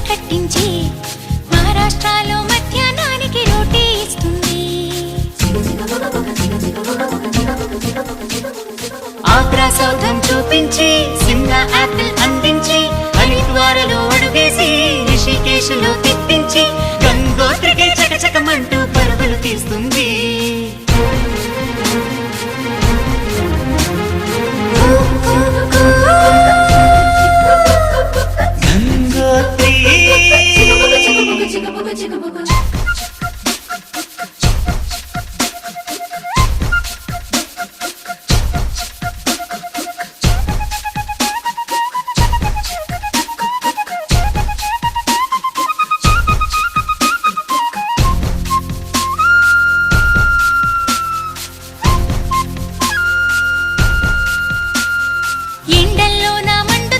కట్టించి మహారాష్ట్రలో మధ్యాహ్నానికి రోటీ ఇస్తుంది. ఆగ్రా సౌధం చూపించి సిమ్లా యాపిల్ అందించి హరిద్వారలో అడుగేసి రిషికేశ్లో